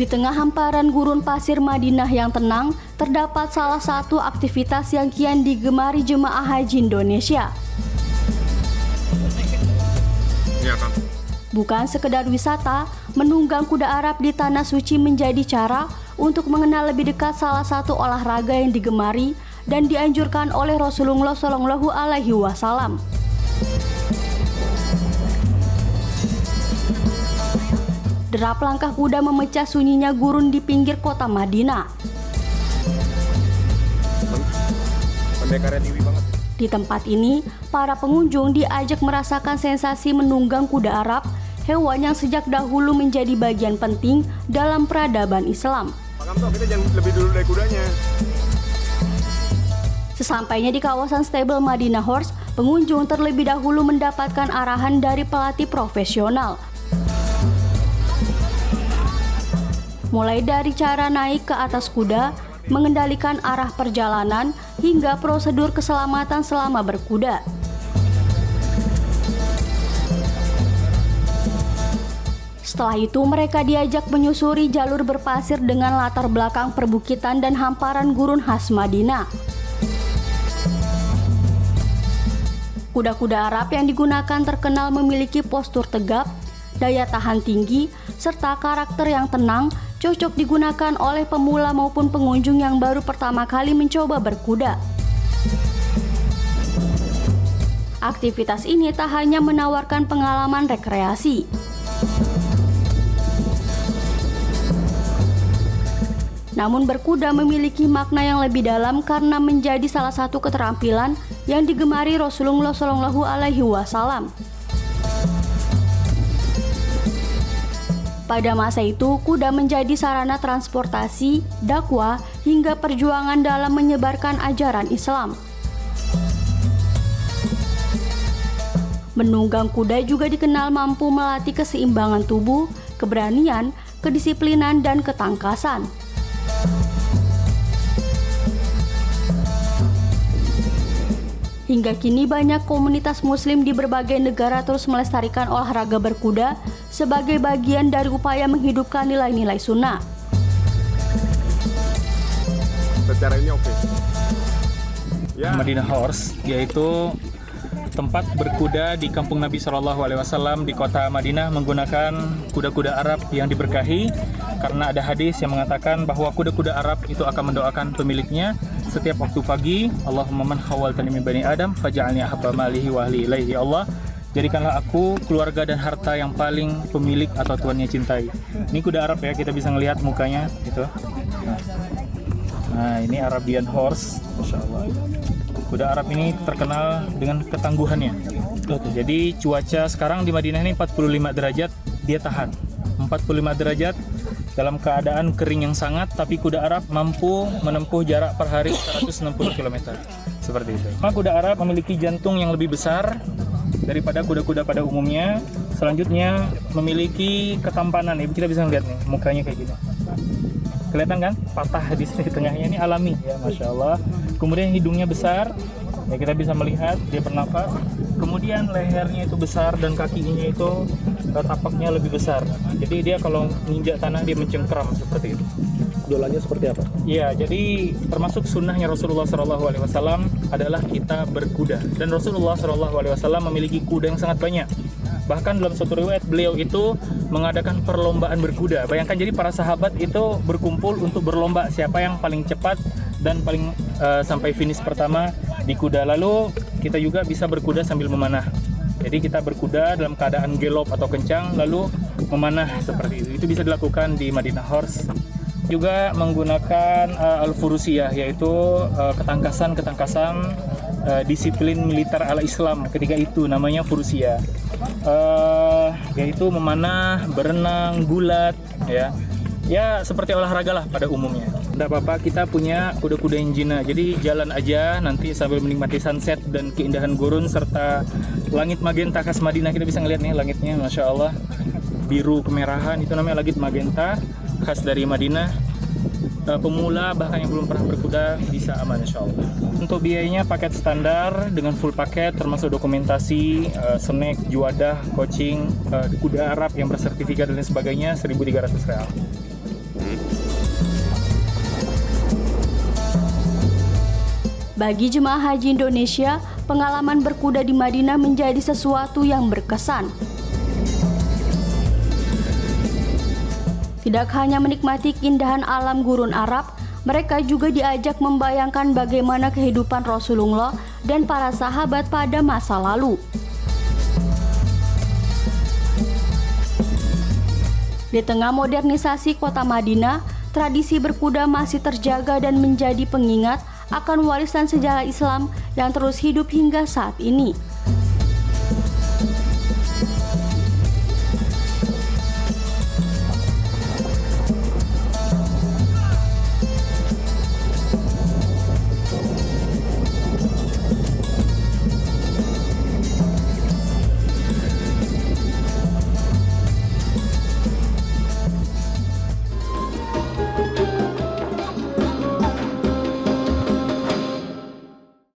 Di tengah hamparan gurun pasir Madinah yang tenang, terdapat salah satu aktivitas yang kian digemari jemaah haji Indonesia. Iya, Kang. Bukan sekedar wisata, menunggang kuda Arab di Tanah Suci menjadi cara untuk mengenal lebih dekat salah satu olahraga yang digemari dan dianjurkan oleh Rasulullah Shallallahu Alaihi Wasallam. Derap langkah kuda memecah sunyinya gurun di pinggir kota Madinah. Pendekarnya tinggi banget. Di tempat ini, para pengunjung diajak merasakan sensasi menunggang kuda Arab, hewan yang sejak dahulu menjadi bagian penting dalam peradaban Islam. Pak Kamto, kita jangan lebih dulu dari kudanya. Sesampainya di kawasan stable Madinah Horse, pengunjung terlebih dahulu mendapatkan arahan dari pelatih profesional. Mulai dari cara naik ke atas kuda, mengendalikan arah perjalanan, hingga prosedur keselamatan selama berkuda. Setelah itu mereka diajak menyusuri jalur berpasir dengan latar belakang perbukitan dan hamparan gurun khas Madinah. Kuda-kuda Arab yang digunakan terkenal memiliki postur tegap, daya tahan tinggi, serta karakter yang tenang, cocok digunakan oleh pemula maupun pengunjung yang baru pertama kali mencoba berkuda. Aktivitas ini tak hanya menawarkan pengalaman rekreasi, namun berkuda memiliki makna yang lebih dalam karena menjadi salah satu keterampilan yang digemari Rasulullah Shallallahu Alaihi Wasallam. Pada masa itu, kuda menjadi sarana transportasi, dakwah, hingga perjuangan dalam menyebarkan ajaran Islam. Menunggang kuda juga dikenal mampu melatih keseimbangan tubuh, keberanian, kedisiplinan, dan ketangkasan. Hingga kini banyak komunitas muslim di berbagai negara terus melestarikan olahraga berkuda sebagai bagian dari upaya menghidupkan nilai-nilai sunnah. Secara ini oke. Ya. Madinah Horse yaitu tempat berkuda di kampung Nabi SAW di kota Madinah menggunakan kuda-kuda Arab yang diberkahi, karena ada hadis yang mengatakan bahwa kuda-kuda Arab itu akan mendoakan pemiliknya setiap waktu pagi, Allahumma man khawaltani min bani Adam faj'alni ahabba malihi wa ahli ilaihi. Allah, jadikanlah aku keluarga dan harta yang paling pemilik atau tuannya cintai. Ini kuda Arab ya, kita bisa ngelihat mukanya gitu. Nah, ini Arabian Horse, Masya Allah. Kuda Arab ini terkenal dengan ketangguhannya. Jadi cuaca sekarang di Madinah ini 45 derajat, dia tahan 45 derajat dalam keadaan kering yang sangat, tapi kuda Arab mampu menempuh jarak per hari 160 km. Seperti itu. Maka kuda Arab memiliki jantung yang lebih besar daripada kuda-kuda pada umumnya. Selanjutnya memiliki ketampanan. Ibu kita bisa lihat nih, mukanya kayak gini. Kelihatan kan? Patah di sini tengahnya, ini alami ya, Masya Allah. Kemudian hidungnya besar, ya kita bisa melihat dia bernafas. Kemudian lehernya itu besar dan kakinya itu tapaknya lebih besar. Jadi dia kalau menginjak tanah dia mencengkram seperti itu. Idolanya seperti apa? Iya, jadi termasuk sunnahnya Rasulullah SAW adalah kita berkuda. Dan Rasulullah SAW memiliki kuda yang sangat banyak. Bahkan dalam suatu riwayat beliau itu mengadakan perlombaan berkuda. Bayangkan, jadi para sahabat itu berkumpul untuk berlomba siapa yang paling cepat dan paling sampai finish pertama di kuda. Lalu kita juga bisa berkuda sambil memanah. Jadi kita berkuda dalam keadaan gelop atau kencang lalu memanah seperti itu. Itu bisa dilakukan di Madinah Horse. Juga menggunakan al-furusiyah, yaitu ketangkasan disiplin militer ala Islam ketika itu, namanya furusiyah. Yaitu memanah, berenang, gulat, ya seperti olahraga lah pada umumnya. Tidak apa-apa, kita punya kuda-kuda yang jinak, jadi jalan aja nanti sambil menikmati sunset dan keindahan gurun serta langit magenta khas Madinah. Kita bisa ngeliat nih langitnya, Masya Allah, biru kemerahan, itu namanya langit magenta khas dari Madinah. Pemula bahkan yang belum pernah berkuda bisa aman, Insya Allah. Untuk biayanya paket standar dengan full paket termasuk dokumentasi, snack, juadah, coaching, kuda Arab yang bersertifikat dan lain sebagainya, 1.300 real. Bagi jemaah haji Indonesia, pengalaman berkuda di Madinah menjadi sesuatu yang berkesan. Tidak hanya menikmati keindahan alam gurun Arab, mereka juga diajak membayangkan bagaimana kehidupan Rasulullah dan para sahabat pada masa lalu. Di tengah modernisasi kota Madinah, tradisi berkuda masih terjaga dan menjadi pengingat akan warisan sejarah Islam yang terus hidup hingga saat ini.